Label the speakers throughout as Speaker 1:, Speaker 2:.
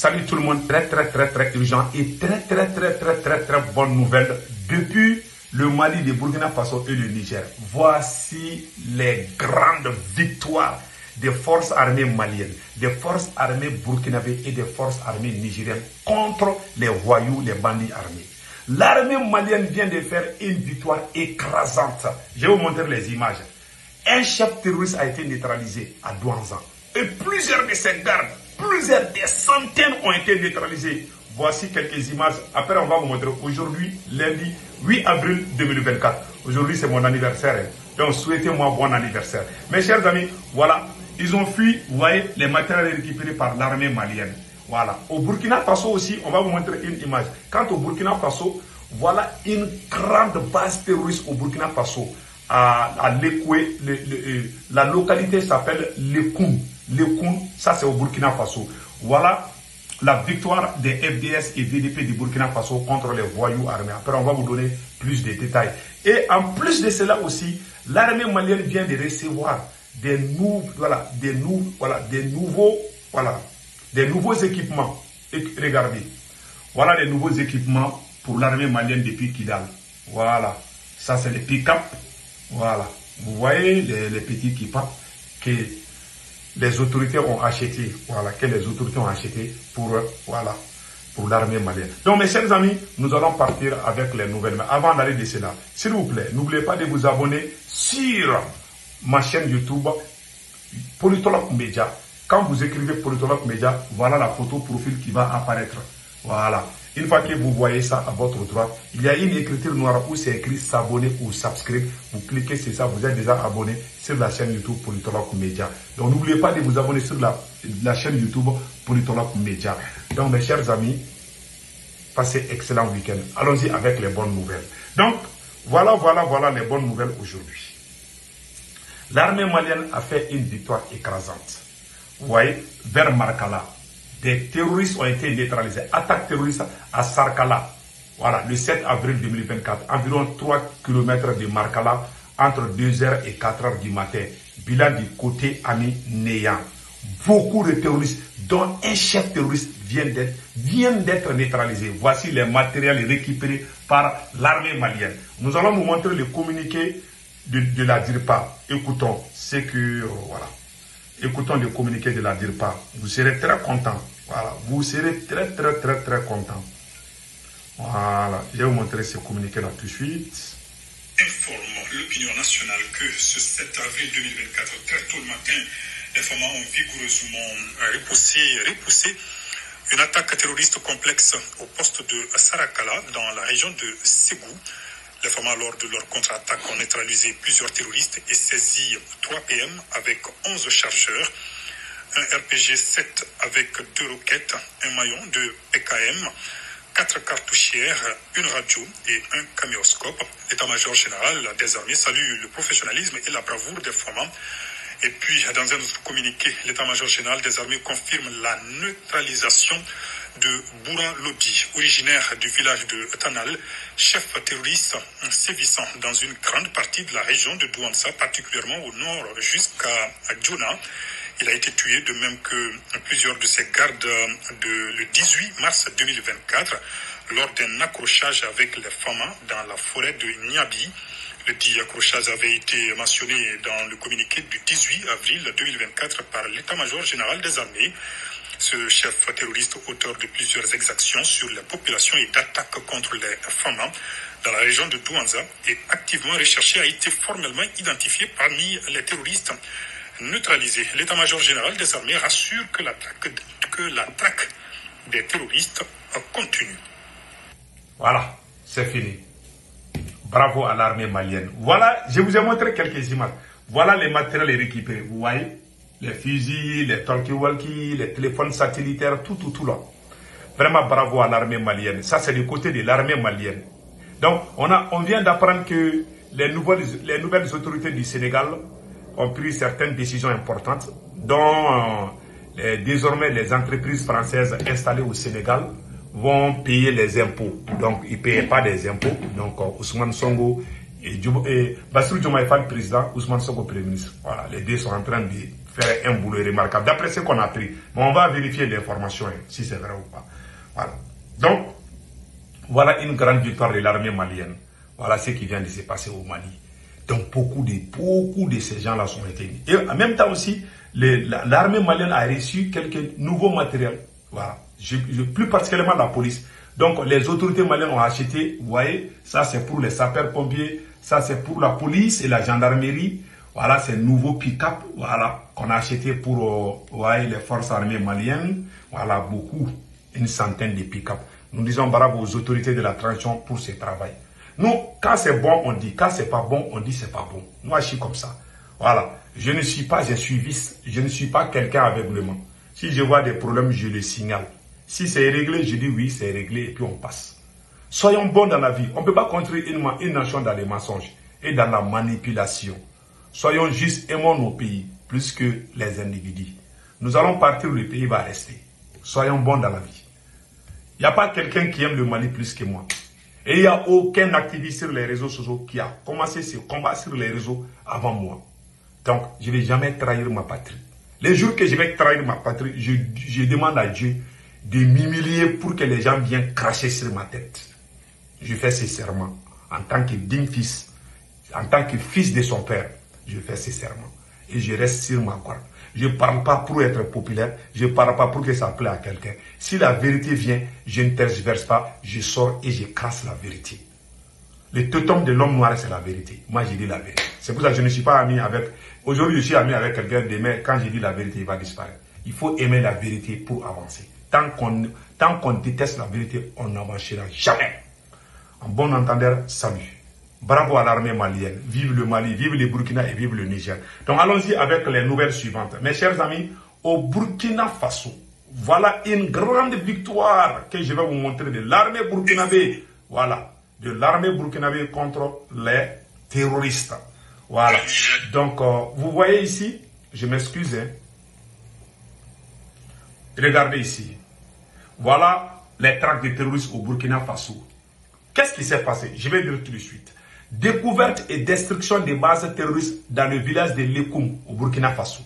Speaker 1: Salut tout le monde, très urgent et très bonne nouvelle depuis le Mali, le Burkina Faso et le Niger. Voici les grandes victoires des forces armées maliennes, des forces armées burkinabées et des forces armées nigériennes contre les voyous, les bandits armés. L'armée malienne vient de faire une victoire écrasante. Je vais vous montrer les images. Un chef terroriste a été neutralisé à Douanzan et plusieurs de ses gardes, des centaines ont été neutralisés. Voici quelques images. Après, on va vous montrer aujourd'hui, lundi 8 avril 2024. Aujourd'hui, c'est mon anniversaire. Donc, souhaitez-moi bon anniversaire. Mes chers amis, voilà, ils ont fui, vous voyez, les matériels récupérés par l'armée malienne. Voilà. Au Burkina Faso aussi, on va vous montrer une image. Quant au Burkina Faso, voilà une grande base terroriste au Burkina Faso. À Lekoué, la localité s'appelle Lekoun. Lekoun, ça c'est au Burkina Faso. Voilà la victoire des FDS et VDP du Burkina Faso contre les voyous armés. Après, on va vous donner plus de détails. Et en plus de cela aussi, l'armée malienne vient de recevoir des nouveaux équipements. Et regardez, voilà les nouveaux équipements pour l'armée malienne depuis Kidal. Voilà, ça c'est les pick-up. Voilà, vous voyez les petits pick-up que les autorités ont acheté, voilà, que les autorités ont acheté pour l'armée malienne. Donc mes chers amis, nous allons partir avec les nouvelles. Mais avant d'aller de cela, s'il vous plaît, n'oubliez pas de vous abonner sur ma chaîne YouTube Politologue Media. Quand vous écrivez Politologue Media, voilà la photo profil qui va apparaître. Voilà. Une fois que vous voyez ça à votre droite, il y a une écriture noire où c'est écrit s'abonner ou subscribe. Vous cliquez sur ça, vous êtes déjà abonné sur la chaîne YouTube Politologue Media. Donc n'oubliez pas de vous abonner sur la chaîne YouTube Politologue Media. Donc mes chers amis, passez excellent week-end. Allons-y avec les bonnes nouvelles. Donc voilà les bonnes nouvelles aujourd'hui. L'armée malienne a fait une victoire écrasante. Vous voyez, vers Markala. Des terroristes ont été neutralisés. Attaque terroriste à Sarkala. Voilà, le 7 avril 2024. Environ 3 km de Markala entre 2h et 4h du matin. Bilan du côté ami néant. Beaucoup de terroristes, dont un chef terroriste vient d'être neutralisé. Voici les matériels récupérés par l'armée malienne. Nous allons vous montrer le communiqué de la DIRPA. Écoutons ce que... voilà. Écoutons le communiqué de la DIRPA. Vous serez très content. Voilà. Vous serez très content. Voilà. Je vais vous montrer ce communiqué là tout de suite.
Speaker 2: Informe l'opinion nationale que ce 7 avril 2024, très tôt le matin, les femmes ont vigoureusement repoussé une attaque terroriste complexe au poste de Sarakala dans la région de Ségou. Les femmes, lors de leur contre-attaque, ont neutralisé plusieurs terroristes et saisi 3 PM avec 11 chargeurs, un RPG-7 avec 2 roquettes, un maillon de PKM, 4 cartouchières, une radio et un caméscope. L'état-major général des armées salue le professionnalisme et la bravoure des femmes. Et puis, dans un autre communiqué, l'état-major général des armées confirme la neutralisation de Bouran Lodi, originaire du village de Tanal, chef terroriste sévissant dans une grande partie de la région de Douanza, particulièrement au nord jusqu'à Djona. Il a été tué de même que plusieurs de ses gardes le 18 mars 2024 lors d'un accrochage avec les femmes dans la forêt de Niabi. Le dit accrochage avait été mentionné dans le communiqué du 18 avril 2024 par l'état-major général des armées. Ce chef terroriste, auteur de plusieurs exactions sur la population et d'attaques contre les femmes dans la région de Douanza, est activement recherché, a été formellement identifié parmi les terroristes neutralisés. L'état-major général des armées rassure que la traque des terroristes continue.
Speaker 1: Voilà, c'est fini. Bravo à l'armée malienne. Voilà, je vous ai montré quelques images. Voilà les matériels récupérés. Vous voyez, les fusils, les talkie-walkie, les téléphones satellitaires, tout là. Vraiment bravo à l'armée malienne. Ça, c'est du côté de l'armée malienne. Donc, on vient d'apprendre que les nouvelles autorités du Sénégal ont pris certaines décisions importantes, dont désormais les entreprises françaises installées au Sénégal vont payer les impôts. Donc, ils ne payaient pas des impôts. Donc, Ousmane Sonko et Bassirou Diomaye Faye, président, Ousmane Sonko, premier ministre. Voilà, les deux sont en train de faire un boulot remarquable. D'après ce qu'on a appris. Mais on va vérifier l'information, si c'est vrai ou pas. Voilà. Donc, voilà une grande victoire de l'armée malienne. Voilà ce qui vient de se passer au Mali. Donc, beaucoup de ces gens-là sont été. Et en même temps aussi, l'armée malienne a reçu quelques nouveaux matériels. Voilà. Plus particulièrement la police. Donc, les autorités maliennes ont acheté, vous voyez, ça c'est pour les sapeurs-pompiers, ça c'est pour la police et la gendarmerie. Voilà, ces nouveaux pick-up, voilà, qu'on a acheté pour, voyez, les forces armées maliennes. Voilà, beaucoup, une centaine de pick-up. Nous disons bravo aux autorités de la transition pour ce travail. Nous, quand c'est bon, on dit. Quand c'est pas bon, on dit c'est pas bon. Nous, je suis comme ça. Voilà. Je ne suis pas un suiviste. Je ne suis pas quelqu'un aveuglement. Si je vois des problèmes, je les signale. Si c'est réglé, je dis oui, c'est réglé et puis on passe. Soyons bons dans la vie. On ne peut pas construire une nation dans les mensonges et dans la manipulation. Soyons justes, aimons nos pays plus que les individus. Nous allons partir, le pays va rester. Soyons bons dans la vie. Il n'y a pas quelqu'un qui aime le Mali plus que moi. Et il n'y a aucun activiste sur les réseaux sociaux qui a commencé ce combat sur les réseaux avant moi. Donc, je ne vais jamais trahir ma patrie. Les jours que je vais trahir ma patrie, je demande à Dieu de m'humilier pour que les gens viennent cracher sur ma tête. Je fais ce serment en tant que digne fils, en tant que fils de son père. Je fais ce serment et je reste sur ma corde. Je ne parle pas pour être populaire, je ne parle pas pour que ça plaît à quelqu'un. Si la vérité vient, je ne tergiverse pas, je sors et je casse la vérité. Le totem de l'homme noir, c'est la vérité. Moi, je dis la vérité. C'est pour ça que je ne suis pas ami avec... Aujourd'hui, je suis ami avec quelqu'un, demain, quand je dis la vérité, il va disparaître. Il faut aimer la vérité pour avancer. Tant qu'on déteste la vérité, on n'avancera jamais. En bon entendeur, salut. Bravo à l'armée malienne. Vive le Mali, vive le Burkina et vive le Niger. Donc allons-y avec les nouvelles suivantes. Mes chers amis, au Burkina Faso, voilà une grande victoire que je vais vous montrer de l'armée burkinabé. Voilà, de l'armée burkinabé contre les terroristes. Voilà. Donc, vous voyez ici, je m'excuse. Regardez ici. Voilà les traques de terroristes au Burkina Faso. Qu'est-ce qui s'est passé? Je vais dire tout de suite. Découverte et destruction des bases terroristes dans le village de Lekoum au Burkina Faso.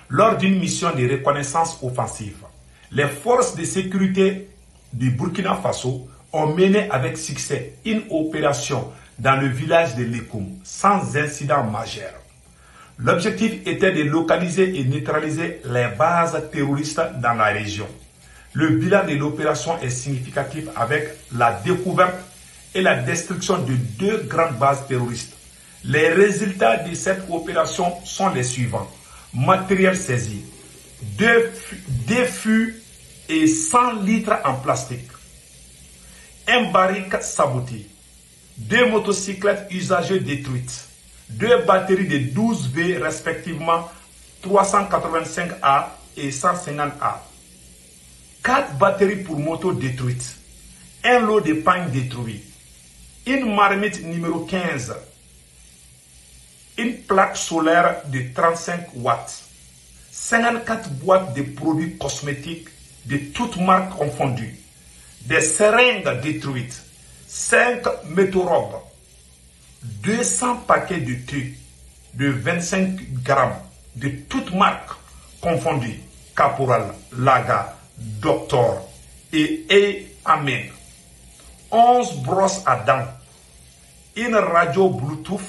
Speaker 1: Lors d'une mission de reconnaissance offensive, les forces de sécurité du Burkina Faso ont mené avec succès une opération dans le village de Lekoum sans incident majeur. L'objectif était de localiser et neutraliser les bases terroristes dans la région. Le bilan de l'opération est significatif avec la découverte et la destruction de 2 grandes bases terroristes. Les résultats de cette opération sont les suivants. Matériel saisi, 2 fûts et 100 litres en plastique, un barrique saboté, 2 motocyclettes usagées détruites, 2 batteries de 12 V respectivement 385A et 150A, 4 batteries pour moto détruites, un lot de pain détruit, une marmite numéro 15, une plaque solaire de 35 watts, 54 boîtes de produits cosmétiques de toutes marques confondues, des seringues détruites, 5 métaux-robes, 200 paquets de thé de 25 grammes de toutes marques confondues, Caporal, Laga, Doctor et Amen, 11 brosses à dents, une radio Bluetooth,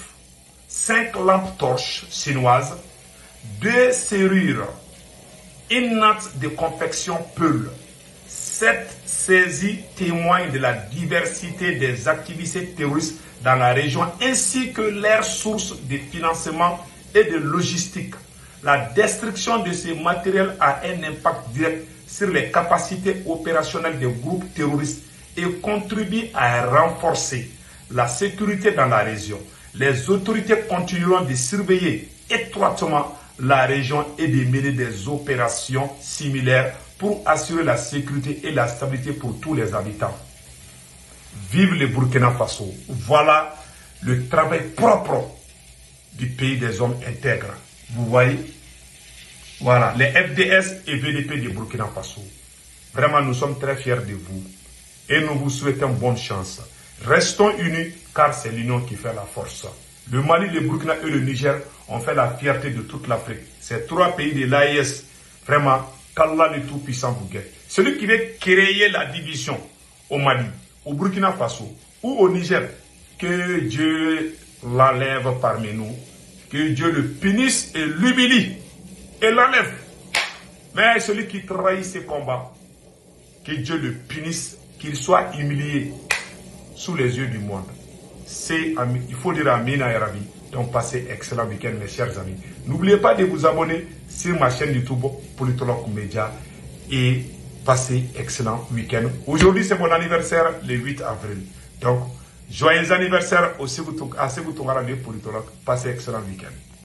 Speaker 1: 5 lampes torches chinoises, 2 serrures, une natte de confection Peul. 7 saisies témoignent de la diversité des activités terroristes dans la région ainsi que leurs sources de financement et de logistique. La destruction de ces matériels a un impact direct sur les capacités opérationnelles des groupes terroristes et contribue à renforcer la sécurité dans la région. Les autorités continueront de surveiller étroitement la région et de mener des opérations similaires pour assurer la sécurité et la stabilité pour tous les habitants. Vive le Burkina Faso. Voilà le travail propre du pays des hommes intègres. Vous voyez? Voilà, les FDS et VDP du Burkina Faso. Vraiment, nous sommes très fiers de vous et nous vous souhaitons bonne chance. Restons unis car c'est l'union qui fait la force. Le Mali, le Burkina et le Niger ont fait la fierté de toute l'Afrique. Ces 3 pays de l'AES, vraiment, qu'Allah le Tout-Puissant vous guette. Celui qui veut créer la division au Mali, au Burkina Faso ou au Niger, que Dieu l'enlève parmi nous, que Dieu le punisse et l'humilie et l'enlève. Mais celui qui trahit ses combats, que Dieu le punisse, qu'il soit humilié sous les yeux du monde. Il faut dire Amin à Arabi. Donc passez excellent week-end mes chers amis. N'oubliez pas de vous abonner sur ma chaîne YouTube Politologue Média et passez excellent week-end. Aujourd'hui c'est mon anniversaire le 8 avril. Donc joyeux anniversaire à Politologue. Passez excellent week-end.